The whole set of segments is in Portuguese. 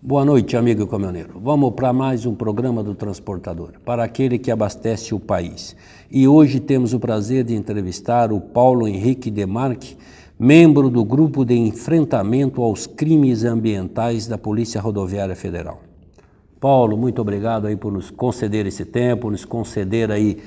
Boa noite, amigo caminhoneiro. Vamos para mais um programa do Transportador, para aquele que abastece o país. E hoje temos o prazer de entrevistar o Paulo Henrique Demarque, membro do Grupo de Enfrentamento aos Crimes Ambientais da Polícia Rodoviária Federal. Paulo, muito obrigado aí por nos conceder esse tempo, nos conceder aí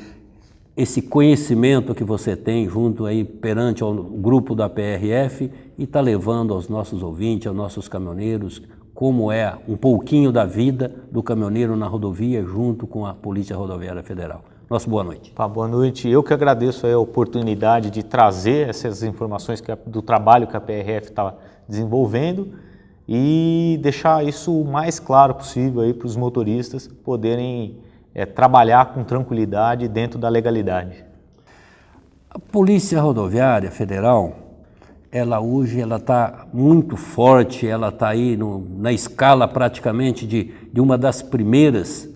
esse conhecimento que você tem junto aí perante o grupo da PRF e está levando aos nossos ouvintes, aos nossos caminhoneiros, como é um pouquinho da vida do caminhoneiro na rodovia junto com a Polícia Rodoviária Federal. Nossa boa noite. Boa noite. Eu que agradeço a oportunidade de trazer essas informações do trabalho que a PRF está desenvolvendo e deixar isso o mais claro possível aí para os motoristas poderem trabalhar com tranquilidade dentro da legalidade. A Polícia Rodoviária Federal, ela hoje está muito forte, ela está aí na escala praticamente de uma das primeiras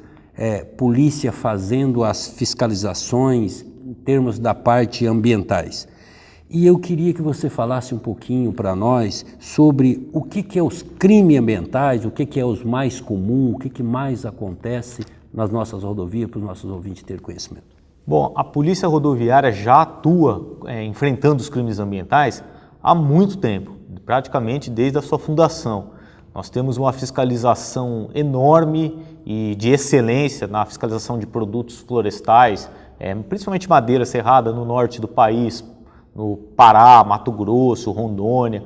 polícia fazendo as fiscalizações em termos da parte ambientais. E eu queria que você falasse um pouquinho para nós sobre o que é os crimes ambientais, o que é os mais comuns, o que mais acontece nas nossas rodovias, para os nossos ouvintes terem conhecimento. Bom, a Polícia Rodoviária já atua enfrentando os crimes ambientais há muito tempo, praticamente desde a sua fundação. Nós temos uma fiscalização enorme e de excelência na fiscalização de produtos florestais, principalmente madeira serrada no norte do país, no Pará, Mato Grosso, Rondônia.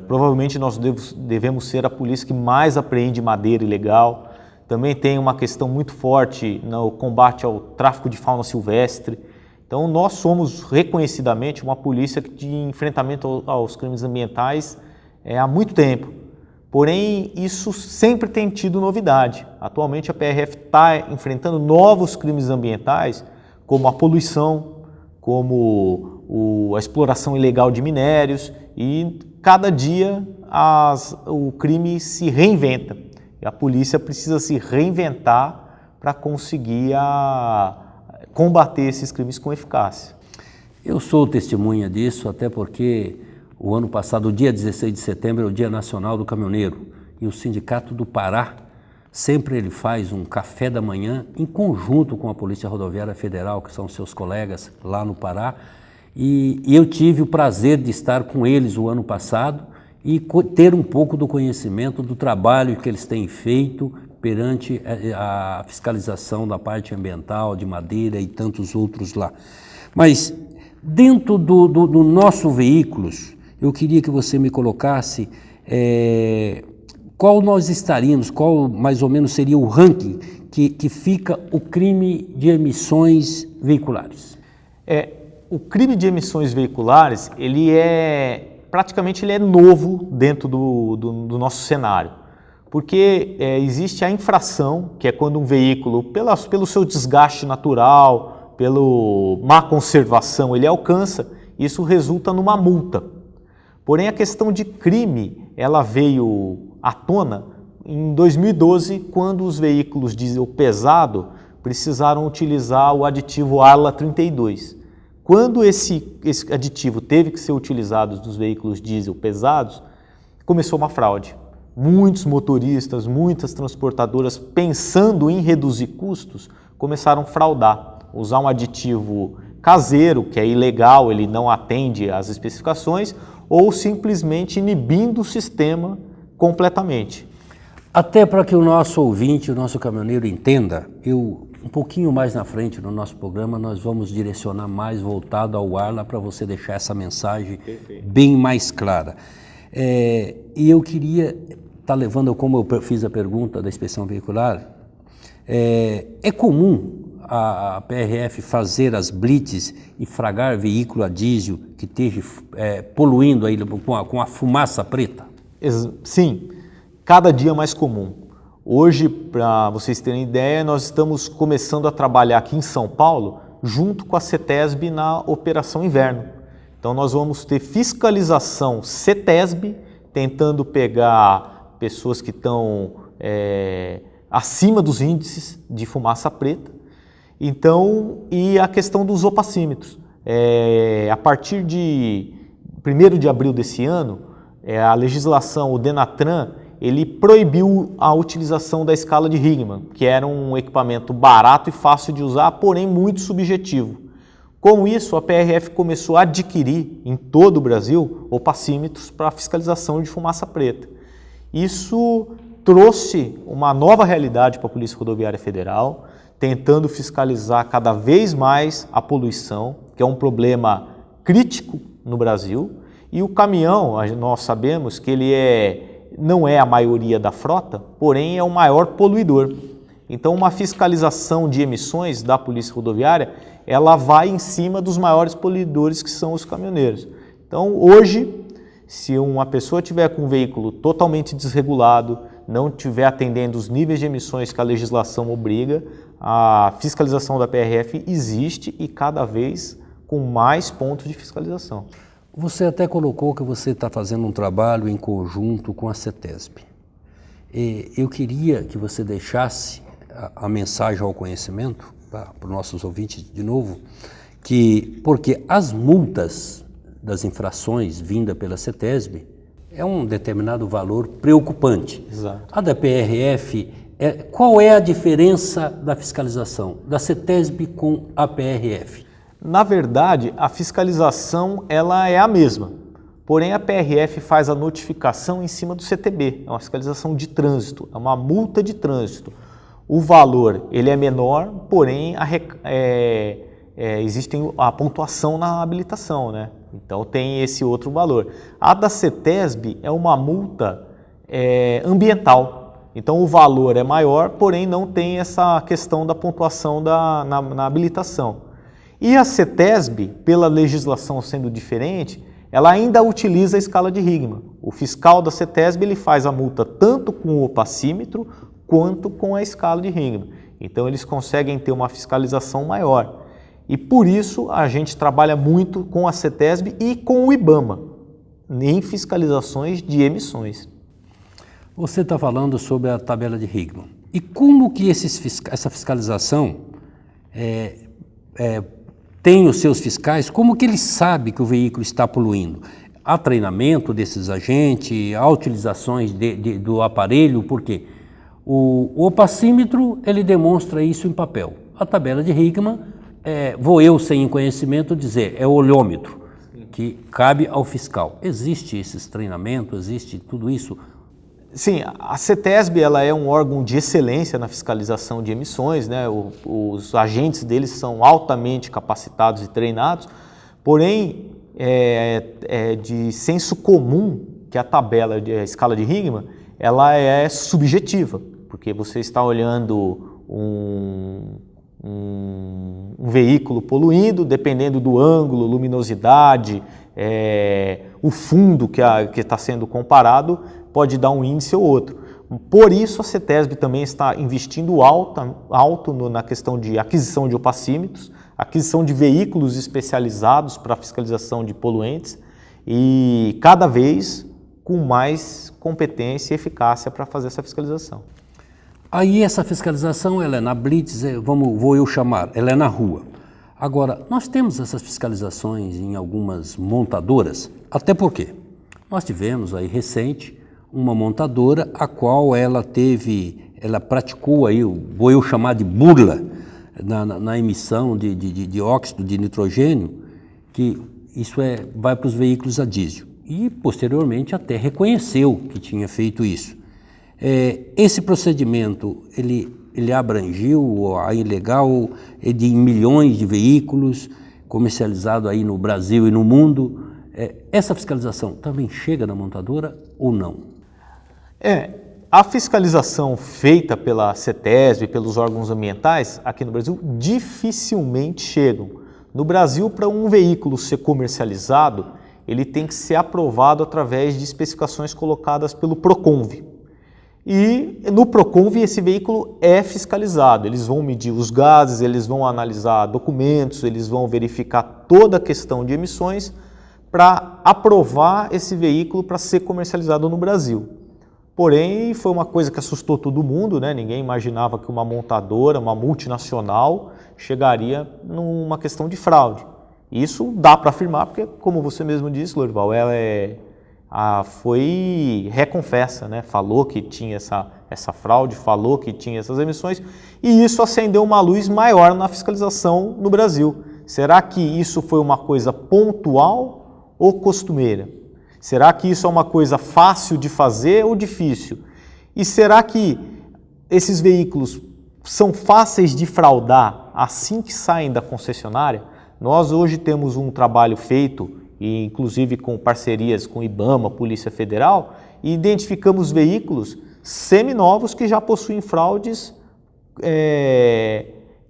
Provavelmente nós devemos ser a polícia que mais apreende madeira ilegal. Também tem uma questão muito forte no combate ao tráfico de fauna silvestre. Então nós somos reconhecidamente uma polícia de enfrentamento aos crimes ambientais há muito tempo. Porém, isso sempre tem tido novidade. Atualmente a PRF está enfrentando novos crimes ambientais, como a poluição, como a exploração ilegal de minérios, e cada dia o crime se reinventa. E a polícia precisa se reinventar para conseguir combater esses crimes com eficácia. Eu sou testemunha disso, até porque o ano passado, o dia 16 de setembro, é o Dia Nacional do Caminhoneiro. E o Sindicato do Pará, sempre ele faz um café da manhã em conjunto com a Polícia Rodoviária Federal, que são seus colegas lá no Pará. E eu tive o prazer de estar com eles o ano passado e ter um pouco do conhecimento do trabalho que eles têm feito perante a fiscalização da parte ambiental, de madeira e tantos outros lá. Mas dentro do nosso veículos, eu queria que você me colocasse qual nós estaríamos, qual mais ou menos seria o ranking que fica o crime de emissões veiculares. O crime de emissões veiculares, praticamente ele é novo dentro do nosso cenário, porque existe a infração, que é quando um veículo, pelo seu desgaste natural, pela má conservação, ele alcança, isso resulta numa multa. Porém, a questão de crime, ela veio à tona em 2012, quando os veículos diesel pesado precisaram utilizar o aditivo Arla 32. Quando esse aditivo teve que ser utilizado nos veículos diesel pesados, começou uma fraude. Muitos motoristas, muitas transportadoras, pensando em reduzir custos, começaram a fraudar, usar um aditivo caseiro, que é ilegal, ele não atende às especificações, ou simplesmente inibindo o sistema completamente. Até para que o nosso ouvinte, o nosso caminhoneiro entenda, um pouquinho mais na frente no nosso programa nós vamos direcionar mais voltado ao Arla para você deixar essa mensagem bem mais clara. E eu queria estar levando, como eu fiz a pergunta da inspeção veicular, é comum a PRF fazer as blitz e fragar veículo a diesel que esteja poluindo aí com a fumaça preta? Sim, cada dia mais comum. Hoje, para vocês terem ideia, nós estamos começando a trabalhar aqui em São Paulo junto com a CETESB na Operação Inverno. Então nós vamos ter fiscalização CETESB, tentando pegar pessoas que estão acima dos índices de fumaça preta. Então, e a questão dos opacímetros. A partir de 1º de abril desse ano, a legislação, o Denatran, ele proibiu a utilização da escala de Higman, que era um equipamento barato e fácil de usar, porém muito subjetivo. Com isso, a PRF começou a adquirir em todo o Brasil opacímetros para fiscalização de fumaça preta. Isso trouxe uma nova realidade para a Polícia Rodoviária Federal, tentando fiscalizar cada vez mais a poluição, que é um problema crítico no Brasil, e o caminhão, nós sabemos que ele não é a maioria da frota, porém é o maior poluidor. Então, uma fiscalização de emissões da Polícia Rodoviária, ela vai em cima dos maiores poluidores, que são os caminhoneiros. Então, hoje, se uma pessoa tiver com um veículo totalmente desregulado, não estiver atendendo os níveis de emissões que a legislação obriga, a fiscalização da PRF existe e cada vez com mais pontos de fiscalização. Você até colocou que você está fazendo um trabalho em conjunto com a CETESB. Eu queria que você deixasse a mensagem ao conhecimento, para os nossos ouvintes de novo, porque as multas das infrações vindas pela CETESB é um determinado valor preocupante. Exato. A da PRF, qual é a diferença da fiscalização da CETESB com a PRF? Na verdade, a fiscalização ela é a mesma, porém a PRF faz a notificação em cima do CTB, é uma fiscalização de trânsito, é uma multa de trânsito. O valor ele é menor, porém existe a pontuação na habilitação, né? Então tem esse outro valor. A da CETESB é uma multa ambiental, então o valor é maior, porém não tem essa questão da pontuação na habilitação. E a CETESB, pela legislação sendo diferente, ela ainda utiliza a escala de Higman. O fiscal da CETESB ele faz a multa tanto com o opacímetro quanto com a escala de Higman. Então eles conseguem ter uma fiscalização maior. E por isso a gente trabalha muito com a CETESB e com o IBAMA, em fiscalizações de emissões. Você está falando sobre a tabela de Higman. E como que essa fiscalização tem os seus fiscais, como que ele sabe que o veículo está poluindo? Há treinamento desses agentes, há utilizações do aparelho, por quê? O opacímetro, ele demonstra isso em papel. A tabela de Higman, vou eu, sem conhecimento, dizer, é o olhômetro, que cabe ao fiscal. Existe esses treinamentos, existe tudo isso? Sim, a CETESB ela é um órgão de excelência na fiscalização de emissões, né? Os agentes deles são altamente capacitados e treinados, porém é de senso comum que a tabela, a escala de Higman, ela é subjetiva, porque você está olhando um veículo poluindo, dependendo do ângulo, luminosidade, o fundo que está sendo comparado, pode dar um índice ou outro. Por isso a CETESB também está investindo alto na questão de aquisição de opacímetros, aquisição de veículos especializados para fiscalização de poluentes e cada vez com mais competência e eficácia para fazer essa fiscalização. Aí essa fiscalização ela é na blitz, vou eu chamar, ela é na rua. Agora, nós temos essas fiscalizações em algumas montadoras, até porque nós tivemos aí recente uma montadora a qual ela praticou aí, vou eu chamar de burla, na emissão de óxido de nitrogênio, que isso vai para os veículos a diesel. E posteriormente até reconheceu que tinha feito isso. Esse procedimento, ele abrangiu a ilegal de milhões de veículos comercializados aí no Brasil e no mundo. Essa fiscalização também chega na montadora ou não? A fiscalização feita pela CETESB e pelos órgãos ambientais aqui no Brasil dificilmente chegam. No Brasil, para um veículo ser comercializado, ele tem que ser aprovado através de especificações colocadas pelo Proconv. E no Proconv esse veículo é fiscalizado, eles vão medir os gases, eles vão analisar documentos, eles vão verificar toda a questão de emissões para aprovar esse veículo para ser comercializado no Brasil. Porém, foi uma coisa que assustou todo mundo, né? Ninguém imaginava que uma montadora, uma multinacional, chegaria numa questão de fraude. Isso dá para afirmar, porque, como você mesmo disse, Lorival, foi reconfessa, né? Falou que tinha essa fraude, falou que tinha essas emissões, e isso acendeu uma luz maior na fiscalização no Brasil. Será que isso foi uma coisa pontual ou costumeira? Será que isso é uma coisa fácil de fazer ou difícil? E será que esses veículos são fáceis de fraudar assim que saem da concessionária? Nós hoje temos um trabalho feito, e inclusive com parcerias com IBAMA, Polícia Federal, e identificamos veículos seminovos que já possuem fraudes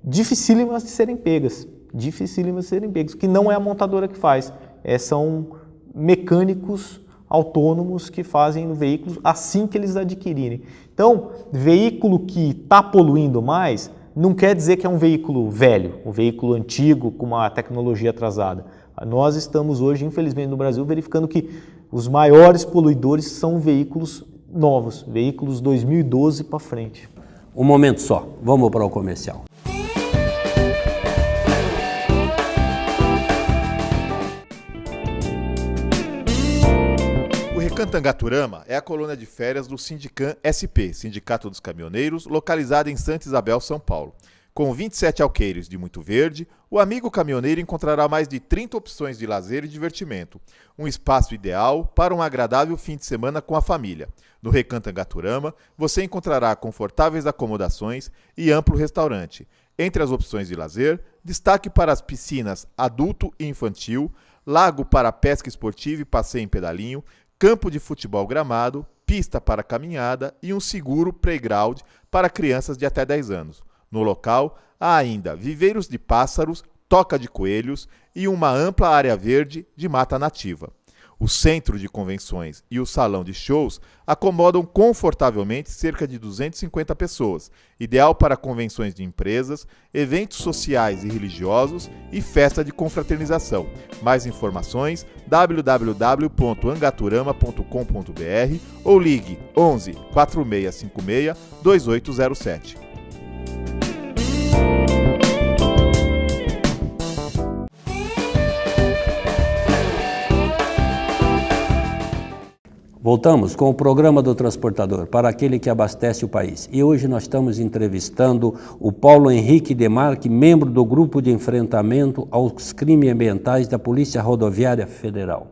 dificílimas de serem pegas, que não é a montadora que faz, são mecânicos autônomos que fazem no veículo assim que eles adquirirem. Então, veículo que está poluindo mais não quer dizer que é um veículo velho, um veículo antigo com uma tecnologia atrasada. Nós estamos hoje, infelizmente, no Brasil, verificando que os maiores poluidores são veículos novos, veículos 2012 para frente. Um momento só, vamos para o comercial. O Recantangaturama é a colônia de férias do Sindicam SP, Sindicato dos Caminhoneiros, localizada em Santa Isabel, São Paulo. Com 27 alqueires de muito verde, o amigo caminhoneiro encontrará mais de 30 opções de lazer e divertimento. Um espaço ideal para um agradável fim de semana com a família. No Recantangaturama, você encontrará confortáveis acomodações e amplo restaurante. Entre as opções de lazer, destaque para as piscinas adulto e infantil, lago para pesca esportiva e passeio em pedalinho, campo de futebol gramado, pista para caminhada e um seguro playground para crianças de até 10 anos. No local, há ainda viveiros de pássaros, toca de coelhos e uma ampla área verde de mata nativa. O centro de convenções e o salão de shows acomodam confortavelmente cerca de 250 pessoas, ideal para convenções de empresas, eventos sociais e religiosos e festa de confraternização. Mais informações www.angaturama.com.br ou ligue 11 4656 2807. Voltamos com o programa do Transportador, para aquele que abastece o país. E hoje nós estamos entrevistando o Paulo Henrique Demarque, membro do Grupo de Enfrentamento aos Crimes Ambientais da Polícia Rodoviária Federal.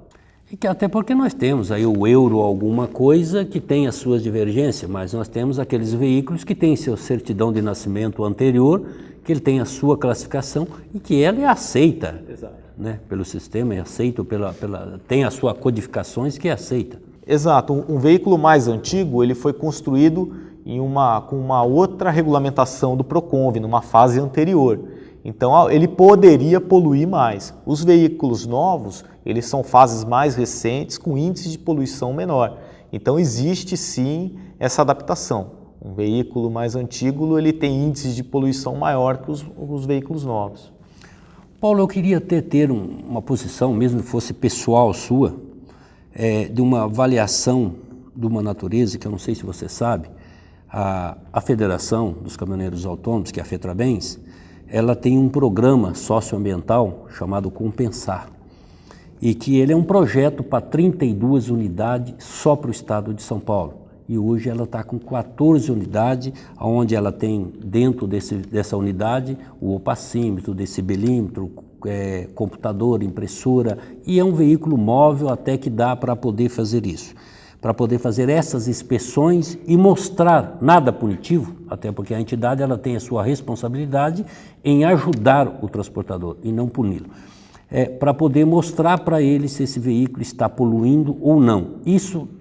E que até porque nós temos aí o Euro alguma coisa que tem as suas divergências, mas nós temos aqueles veículos que têm seu certidão de nascimento anterior, que ele tem a sua classificação e que ela é aceita, né, pelo sistema, é aceito tem as suas codificações que é aceita. Exato, um veículo mais antigo ele foi construído com uma outra regulamentação do Proconv, numa fase anterior. Então ele poderia poluir mais. Os veículos novos, eles são fases mais recentes com índice de poluição menor. Então existe sim essa adaptação. Um veículo mais antigo ele tem índices de poluição maior que os veículos novos. Paulo, eu queria ter uma posição, mesmo que fosse pessoal sua, de uma avaliação de uma natureza que eu não sei se você sabe. A Federação dos Caminhoneiros Autônomos, que é a FETRABENS, ela tem um programa socioambiental chamado Compensar, e que ele é um projeto para 32 unidades só para o estado de São Paulo. E hoje ela está com 14 unidades, onde ela tem dentro dessa unidade o opacímetro, decibelímetro, computador, impressora, e é um veículo móvel até que dá para poder fazer isso. Para poder fazer essas inspeções e mostrar, nada punitivo, até porque a entidade ela tem a sua responsabilidade em ajudar o transportador e não puni-lo. Para poder mostrar para ele se esse veículo está poluindo ou não.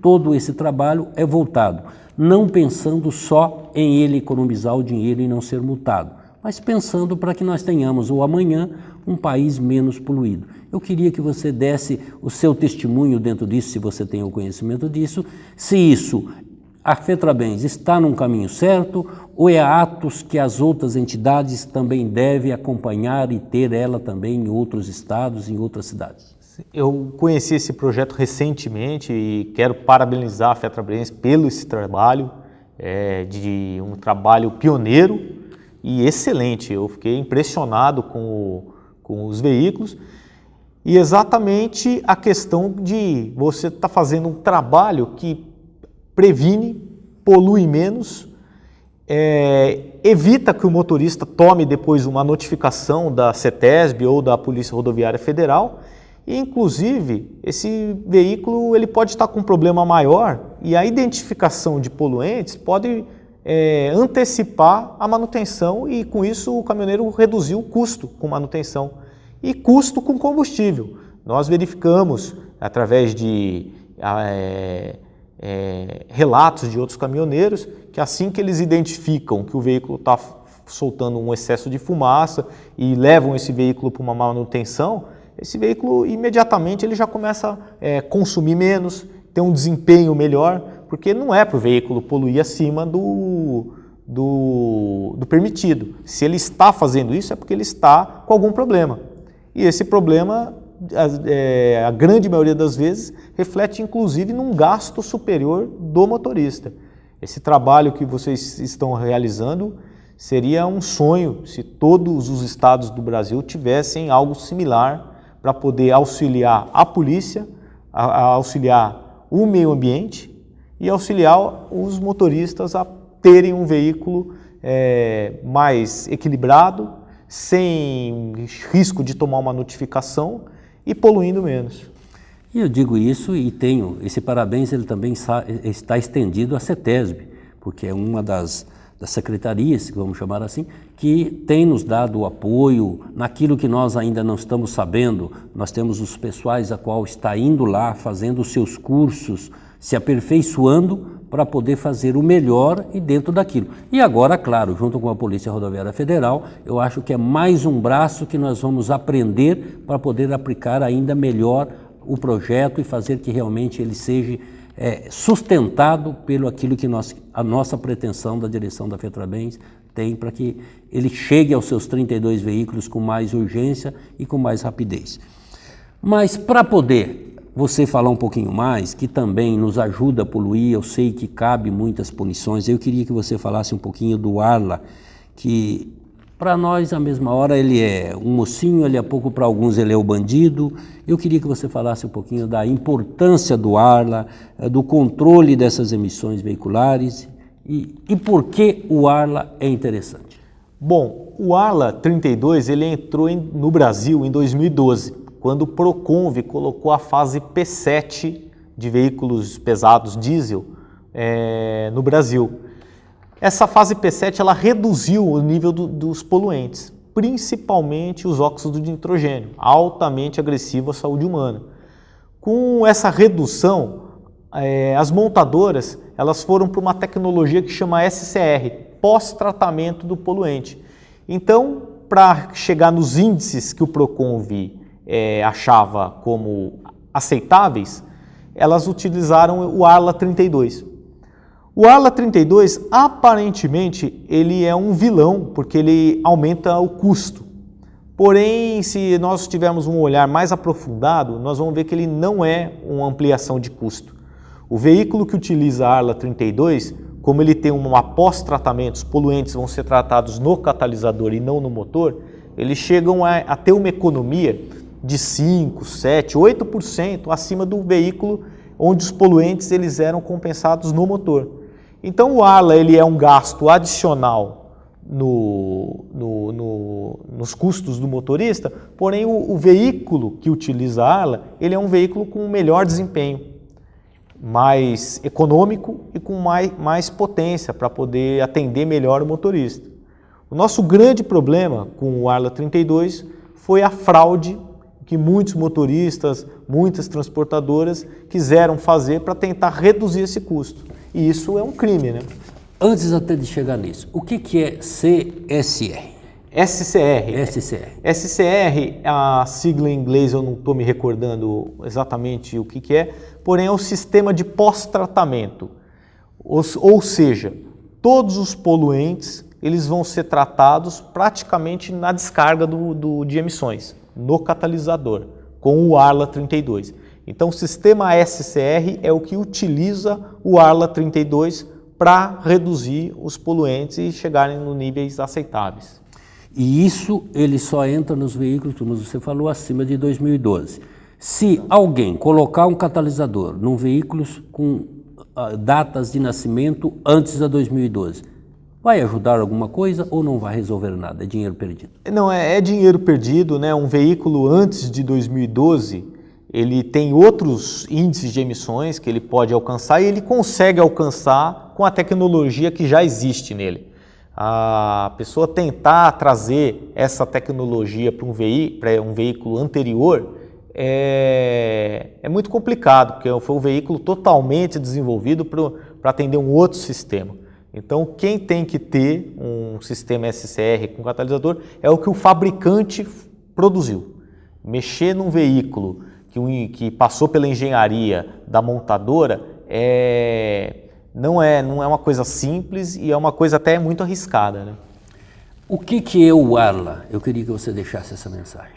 Todo esse trabalho é voltado, não pensando só em ele economizar o dinheiro e não ser multado, mas pensando para que nós tenhamos o amanhã um país menos poluído. Eu queria que você desse o seu testemunho dentro disso, se você tem o conhecimento disso, se a FETRABENS está num caminho certo ou é atos que as outras entidades também devem acompanhar e ter ela também em outros estados, em outras cidades. Eu conheci esse projeto recentemente e quero parabenizar a FETRABENS pelo esse trabalho, de um trabalho pioneiro e excelente. Eu fiquei impressionado com os veículos E exatamente a questão de você estar fazendo um trabalho que previne, polui menos, evita que o motorista tome depois uma notificação da CETESB ou da Polícia Rodoviária Federal, e inclusive esse veículo ele pode estar com um problema maior e a identificação de poluentes pode antecipar a manutenção e com isso o caminhoneiro reduziu o custo com manutenção e custo com combustível. Nós verificamos através de relatos de outros caminhoneiros que assim que eles identificam que o veículo está soltando um excesso de fumaça e levam esse veículo para uma manutenção, esse veículo imediatamente ele já começa a consumir menos, ter um desempenho melhor, porque não é para o veículo poluir acima do permitido. Se ele está fazendo isso é porque ele está com algum problema. E esse problema, a grande maioria das vezes, reflete inclusive num gasto superior do motorista. Esse trabalho que vocês estão realizando seria um sonho se todos os estados do Brasil tivessem algo similar para poder auxiliar a polícia, auxiliar o meio ambiente e auxiliar os motoristas a terem um veículo mais equilibrado, sem risco de tomar uma notificação e poluindo menos. E eu digo isso e tenho, esse parabéns ele também está estendido à CETESB, porque é uma das secretarias, vamos chamar assim, que tem nos dado o apoio naquilo que nós ainda não estamos sabendo. Nós temos os pessoais a qual está indo lá, fazendo os seus cursos, se aperfeiçoando para poder fazer o melhor e dentro daquilo. E agora, claro, junto com a Polícia Rodoviária Federal, eu acho que é mais um braço que nós vamos aprender para poder aplicar ainda melhor o projeto e fazer que realmente ele seja sustentado pelo aquilo que a nossa pretensão da direção da FETRABENS tem para que ele chegue aos seus 32 veículos com mais urgência e com mais rapidez. Mas para poder você falar um pouquinho mais, que também nos ajuda a poluir, eu sei que cabe muitas punições, eu queria que você falasse um pouquinho do Arla, que para nós, à mesma hora, ele é um mocinho, ele é pouco, para alguns ele é o bandido. Eu queria que você falasse um pouquinho da importância do Arla, do controle dessas emissões veiculares e por que o Arla é interessante. Bom, o Arla 32 ele entrou no Brasil em 2012, quando o Proconv colocou a fase P7 de veículos pesados diesel no Brasil. Essa fase P7 ela reduziu o nível dos poluentes, principalmente os óxidos de nitrogênio, altamente agressivo à saúde humana. Com essa redução, as montadoras elas foram para uma tecnologia que chama SCR, pós-tratamento do poluente. Então, para chegar nos índices que o Proconv achava como aceitáveis, elas utilizaram o Arla 32. O Arla 32, aparentemente, ele é um vilão, porque ele aumenta o custo. Porém, se nós tivermos um olhar mais aprofundado, nós vamos ver que ele não é uma ampliação de custo. O veículo que utiliza a Arla 32, como ele tem um pós-tratamento, os poluentes vão ser tratados no catalisador e não no motor, eles chegam a ter uma economia de 5%, 7%, 8% acima do veículo onde os poluentes eles eram compensados no motor. Então o Arla ele é um gasto adicional nos custos do motorista, porém o veículo que utiliza a Arla ele é um veículo com melhor desempenho, mais econômico e com mais potência para poder atender melhor o motorista. O nosso grande problema com o Arla 32 foi a fraude que muitos motoristas, muitas transportadoras quiseram fazer para tentar reduzir esse custo. E isso é um crime, né? Antes até de chegar nisso, o que é CSR? SCR. SCR, a sigla em inglês eu não estou me recordando exatamente o que é, porém é o sistema de pós-tratamento. Ou seja, todos os poluentes eles vão ser tratados praticamente na descarga de emissões, no catalisador, com o Arla 32. Então o sistema SCR é o que utiliza o Arla 32 para reduzir os poluentes e chegarem nos níveis aceitáveis. E isso ele só entra nos veículos, como você falou, acima de 2012. Se alguém colocar um catalisador num veículo com datas de nascimento antes da 2012, vai ajudar alguma coisa ou não vai resolver nada? É dinheiro perdido? Não, é dinheiro perdido, né? Um veículo antes de 2012, ele tem outros índices de emissões que ele pode alcançar e ele consegue alcançar com a tecnologia que já existe nele. A pessoa tentar trazer essa tecnologia para um veículo anterior é muito complicado, porque foi um veículo totalmente desenvolvido para atender um outro sistema. Então, quem tem que ter um sistema SCR com catalisador é o que o fabricante produziu. Mexer num veículo que passou pela engenharia da montadora não é uma coisa simples e é uma coisa até muito arriscada, né? O que é o Arla? Eu queria que você deixasse essa mensagem.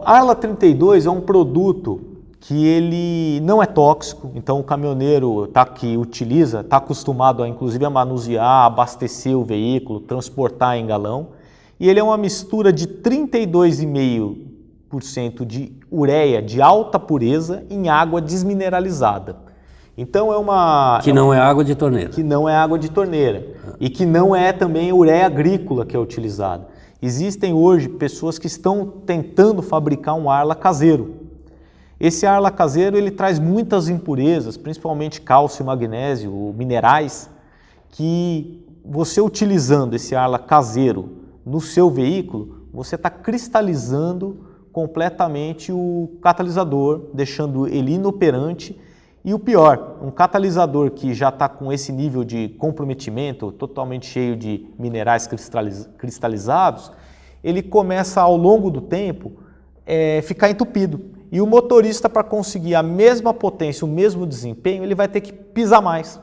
Arla 32 é um produto que ele não é tóxico, então o caminhoneiro que utiliza está acostumado inclusive a manusear, abastecer o veículo, transportar em galão, e ele é uma mistura de 32,5% de ureia de alta pureza em água desmineralizada. Então que não é água de torneira. Que não é água de torneira e que não é também ureia agrícola que é utilizada. Existem hoje pessoas que estão tentando fabricar um Arla caseiro. Esse Arla caseiro ele traz muitas impurezas, principalmente cálcio e magnésio, minerais, que você utilizando esse Arla caseiro no seu veículo, você está cristalizando completamente o catalisador, deixando ele inoperante. E o pior, um catalisador que já está com esse nível de comprometimento, totalmente cheio de minerais cristalizados, ele começa ao longo do tempo ficar entupido. E o motorista, para conseguir a mesma potência, o mesmo desempenho, ele vai ter que pisar mais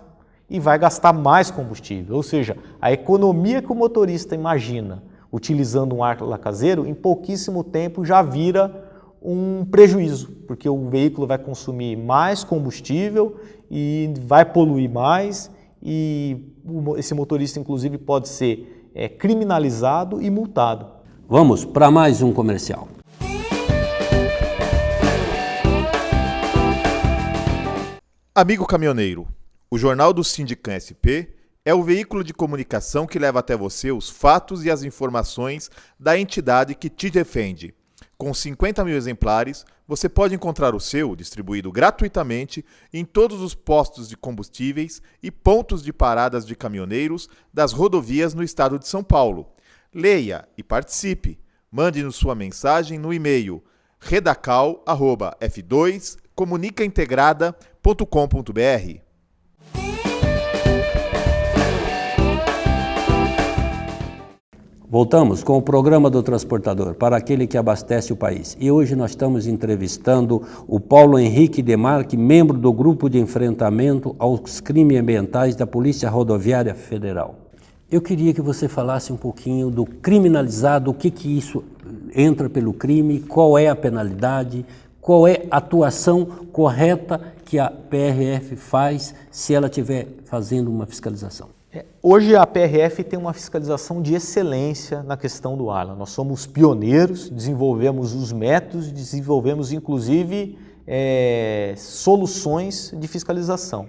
e vai gastar mais combustível. Ou seja, a economia que o motorista imagina utilizando um Arla caseiro, em pouquíssimo tempo já vira um prejuízo, porque o veículo vai consumir mais combustível e vai poluir mais e esse motorista inclusive pode ser criminalizado e multado. Vamos para mais um comercial. Amigo caminhoneiro, o Jornal do Sindicam SP é o veículo de comunicação que leva até você os fatos e as informações da entidade que te defende. Com 50 mil exemplares, você pode encontrar o seu distribuído gratuitamente em todos os postos de combustíveis e pontos de paradas de caminhoneiros das rodovias no estado de São Paulo. Leia e participe. Mande-nos sua mensagem no e-mail redacal@f2comunicaintegrada.com.br. Voltamos com o programa do Transportador, para aquele que abastece o país. E hoje nós estamos entrevistando o Paulo Henrique Demarque, membro do Grupo de Enfrentamento aos Crimes Ambientais da Polícia Rodoviária Federal. Eu queria que você falasse um pouquinho do criminalizado, o que isso entra pelo crime, qual é a penalidade, qual é a atuação correta que a PRF faz se ela estiver fazendo uma fiscalização. Hoje a PRF tem uma fiscalização de excelência na questão do Arla. Nós somos pioneiros, desenvolvemos os métodos, desenvolvemos inclusive soluções de fiscalização.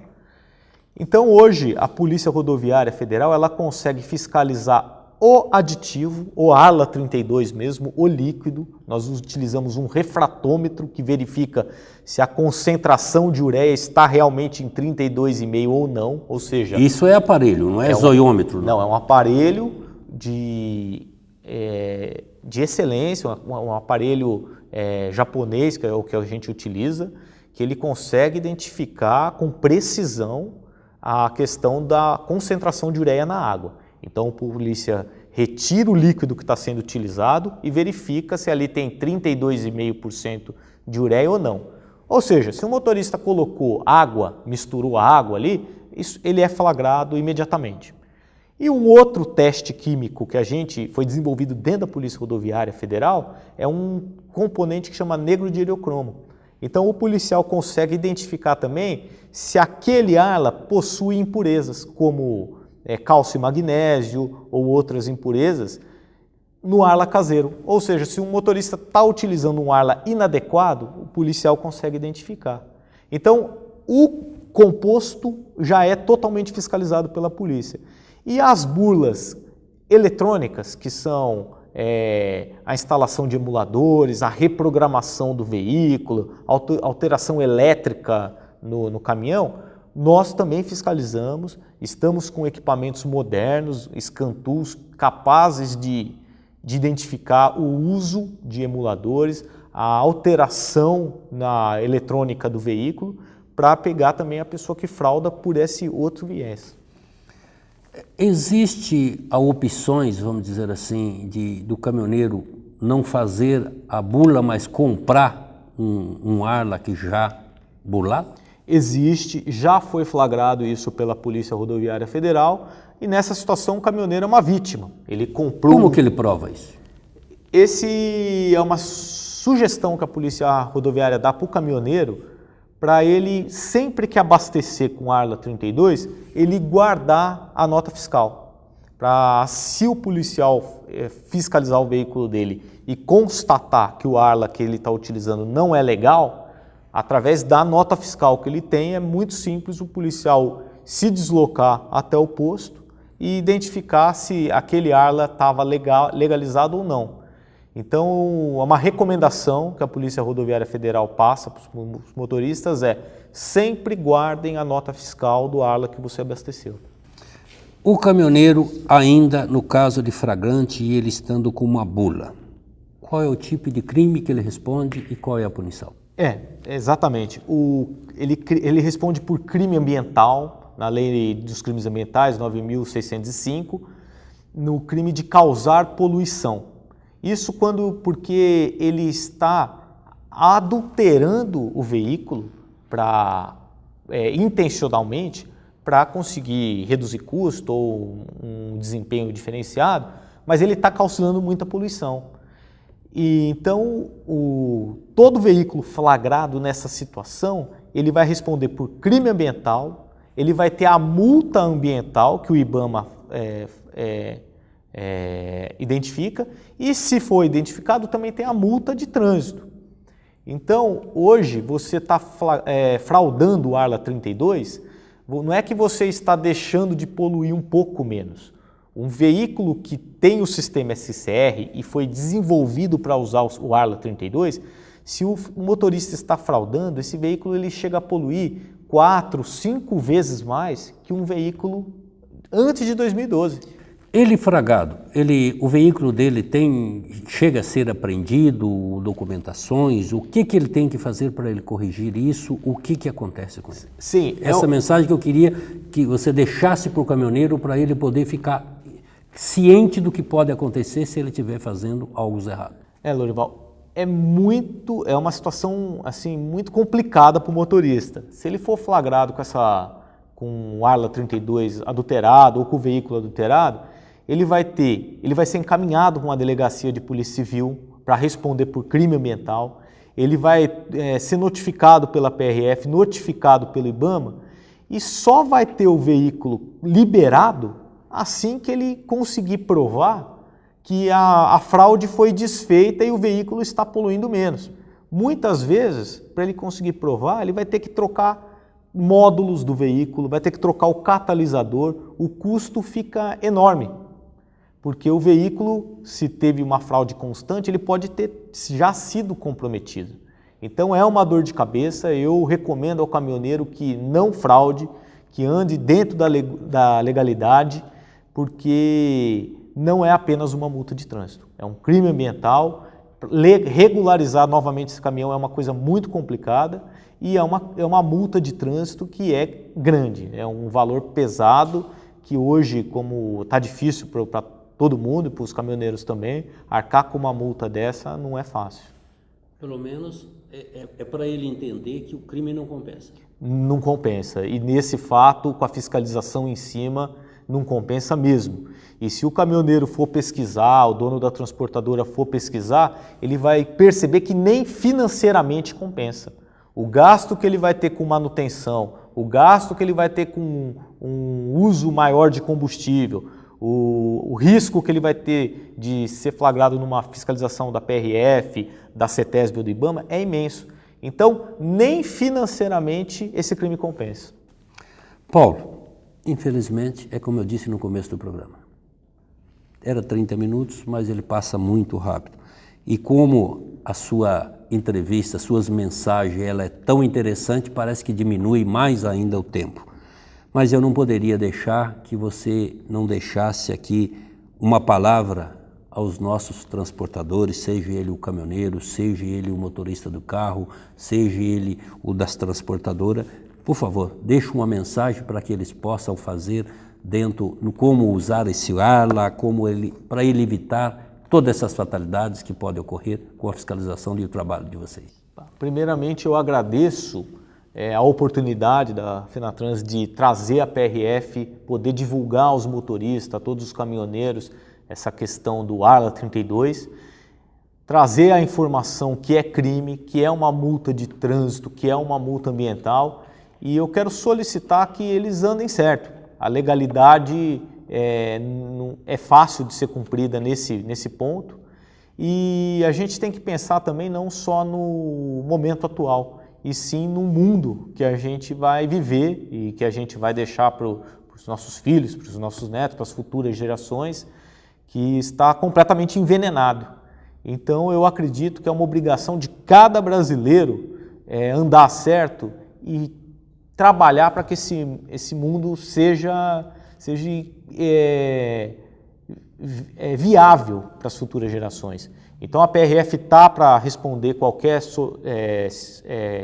Então hoje a Polícia Rodoviária Federal ela consegue fiscalizar o aditivo, o Arla 32 mesmo, o líquido. Nós utilizamos um refratômetro que verifica se a concentração de ureia está realmente em 32,5 ou não, ou seja... Isso é aparelho, não é zoiômetro? Não, é um aparelho de excelência, um aparelho japonês, que é o que a gente utiliza, que ele consegue identificar com precisão a questão da concentração de ureia na água. Então, a polícia retira o líquido que está sendo utilizado e verifica se ali tem 32,5% de ureia ou não. Ou seja, se o motorista colocou água, misturou a água ali, ele é flagrado imediatamente. E um outro teste químico que foi desenvolvido dentro da Polícia Rodoviária Federal é um componente que chama negro-direocromo. Então, o policial consegue identificar também se aquele Arla possui impurezas, como cálcio e magnésio ou outras impurezas, no Arla caseiro. Ou seja, se um motorista está utilizando um Arla inadequado, o policial consegue identificar. Então, o composto já é totalmente fiscalizado pela polícia. E as burlas eletrônicas, que são a instalação de emuladores, a reprogramação do veículo, alteração elétrica no caminhão, nós também fiscalizamos, estamos com equipamentos modernos, scan tools, capazes de identificar o uso de emuladores, a alteração na eletrônica do veículo, para pegar também a pessoa que frauda por esse outro viés. Existe opções, vamos dizer assim, do caminhoneiro não fazer a bula, mas comprar um Arla que já burlado? Existe, já foi flagrado isso pela Polícia Rodoviária Federal e nessa situação o caminhoneiro é uma vítima. Ele comprou... Como que ele prova isso? Esse é uma sugestão que a Polícia Rodoviária dá para o caminhoneiro para ele, sempre que abastecer com Arla 32, ele guardar a nota fiscal. Para, se o policial fiscalizar o veículo dele e constatar que o Arla que ele está utilizando não é legal, através da nota fiscal que ele tem, é muito simples o policial se deslocar até o posto e identificar se aquele Arla estava legalizado ou não. Então, uma recomendação que a Polícia Rodoviária Federal passa para os motoristas é sempre guardem a nota fiscal do Arla que você abasteceu. O caminhoneiro, ainda no caso de flagrante e ele estando com uma bula, qual é o tipo de crime que ele responde e qual é a punição? Exatamente. Ele responde por crime ambiental, na Lei dos Crimes Ambientais, 9.605, no crime de causar poluição. Isso porque ele está adulterando o veículo intencionalmente para conseguir reduzir custo ou um desempenho diferenciado, mas ele está causando muita poluição. E então, todo veículo flagrado nessa situação, ele vai responder por crime ambiental, ele vai ter a multa ambiental que o IBAMA identifica, e se for identificado também tem a multa de trânsito. Então, hoje você está fraudando o Arla 32, não é que você está deixando de poluir um pouco menos. Um veículo que tem o sistema SCR e foi desenvolvido para usar o Arla 32, se o motorista está fraudando, esse veículo ele chega a poluir 4, 5 vezes mais que um veículo antes de 2012. Ele fragado, o veículo dele chega a ser apreendido, documentações, o que ele tem que fazer para ele corrigir isso, o que acontece com ele? Sim. Essa mensagem que eu queria que você deixasse para o caminhoneiro para ele poder ficar ciente do que pode acontecer se ele estiver fazendo algo errado. Lorival, é uma situação assim, muito complicada para o motorista. Se ele for flagrado com o Arla 32 adulterado ou com o veículo adulterado, ele vai ser encaminhado para uma delegacia de polícia civil para responder por crime ambiental, ele vai ser notificado pela PRF, notificado pelo IBAMA e só vai ter o veículo liberado assim que ele conseguir provar que a fraude foi desfeita e o veículo está poluindo menos. Muitas vezes, para ele conseguir provar, ele vai ter que trocar módulos do veículo, vai ter que trocar o catalisador, o custo fica enorme. Porque o veículo, se teve uma fraude constante, ele pode ter já sido comprometido. Então é uma dor de cabeça, eu recomendo ao caminhoneiro que não fraude, que ande dentro da legalidade, porque não é apenas uma multa de trânsito, é um crime ambiental. Regularizar novamente esse caminhão é uma coisa muito complicada e é uma multa de trânsito que é grande, é um valor pesado que hoje, como está difícil para todo mundo e para os caminhoneiros também, arcar com uma multa dessa não é fácil. Pelo menos é para ele entender que o crime não compensa. Não compensa. E nesse fato, com a fiscalização em cima, não compensa mesmo. E se o caminhoneiro for pesquisar, o dono da transportadora for pesquisar, ele vai perceber que nem financeiramente compensa. O gasto que ele vai ter com manutenção, o gasto que ele vai ter com um uso maior de combustível, o risco que ele vai ter de ser flagrado numa fiscalização da PRF, da CETESB ou do IBAMA é imenso. Então, nem financeiramente esse crime compensa. Paulo, infelizmente, é como eu disse no começo do programa. Era 30 minutos, mas ele passa muito rápido. E como a sua entrevista, suas mensagens, ela é tão interessante, parece que diminui mais ainda o tempo. Mas eu não poderia deixar que você não deixasse aqui uma palavra aos nossos transportadores, seja ele o caminhoneiro, seja ele o motorista do carro, seja ele o das transportadoras. Por favor, deixe uma mensagem para que eles possam fazer dentro, no como usar esse ar lá, para ele evitar todas essas fatalidades que podem ocorrer com a fiscalização e o trabalho de vocês. Primeiramente, eu agradeço a oportunidade da Fenatrans de trazer a PRF, poder divulgar aos motoristas, a todos os caminhoneiros, essa questão do Arla 32, trazer a informação que é crime, que é uma multa de trânsito, que é uma multa ambiental, e eu quero solicitar que eles andem certo. A legalidade é fácil de ser cumprida nesse ponto, e a gente tem que pensar também não só no momento atual, e sim no mundo que a gente vai viver e que a gente vai deixar para os nossos filhos, para os nossos netos, para as futuras gerações, que está completamente envenenado. Então eu acredito que é uma obrigação de cada brasileiro andar certo e trabalhar para que esse mundo seja viável para as futuras gerações. Então a PRF está para responder qualquer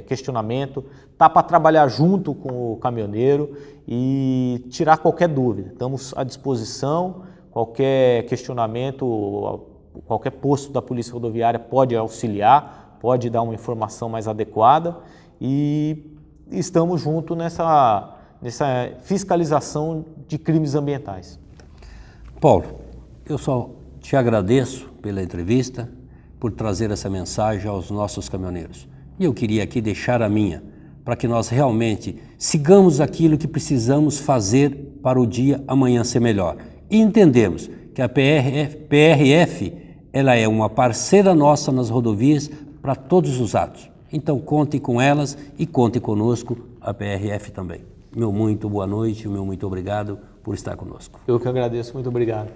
questionamento, está para trabalhar junto com o caminhoneiro e tirar qualquer dúvida. Estamos à disposição, qualquer questionamento, qualquer posto da Polícia Rodoviária pode auxiliar, pode dar uma informação mais adequada e estamos juntos nessa fiscalização de crimes ambientais. Paulo, eu só te agradeço pela entrevista, por trazer essa mensagem aos nossos caminhoneiros. E eu queria aqui deixar a minha, para que nós realmente sigamos aquilo que precisamos fazer para o dia amanhã ser melhor. E entendemos que a PRF ela é uma parceira nossa nas rodovias para todos os atos. Então conte com elas e conte conosco, a PRF também. Meu muito boa noite, meu muito obrigado por estar conosco. Eu que agradeço, muito obrigado.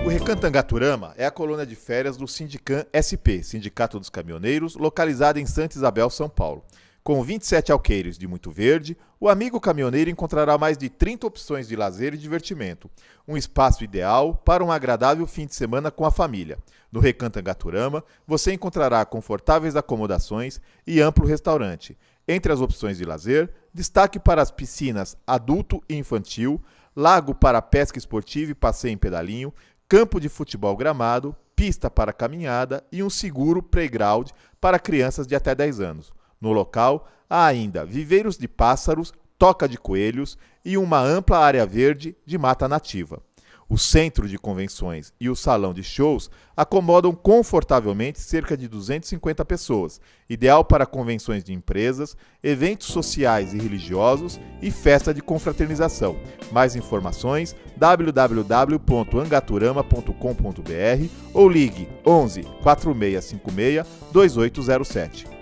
O Recantangaturama é a colônia de férias do Sindicam SP, Sindicato dos Caminhoneiros, localizada em Santa Isabel, São Paulo. Com 27 alqueires de Muito Verde, o amigo caminhoneiro encontrará mais de 30 opções de lazer e divertimento. Um espaço ideal para um agradável fim de semana com a família. No Recantangaturama, você encontrará confortáveis acomodações e amplo restaurante. Entre as opções de lazer, destaque para as piscinas adulto e infantil, lago para pesca esportiva e passeio em pedalinho, campo de futebol gramado, pista para caminhada e um seguro playground para crianças de até 10 anos. No local, há ainda viveiros de pássaros, toca de coelhos e uma ampla área verde de mata nativa. O centro de convenções e o salão de shows acomodam confortavelmente cerca de 250 pessoas, ideal para convenções de empresas, eventos sociais e religiosos e festa de confraternização. Mais informações www.angaturama.com.br ou ligue 11 4656 2807.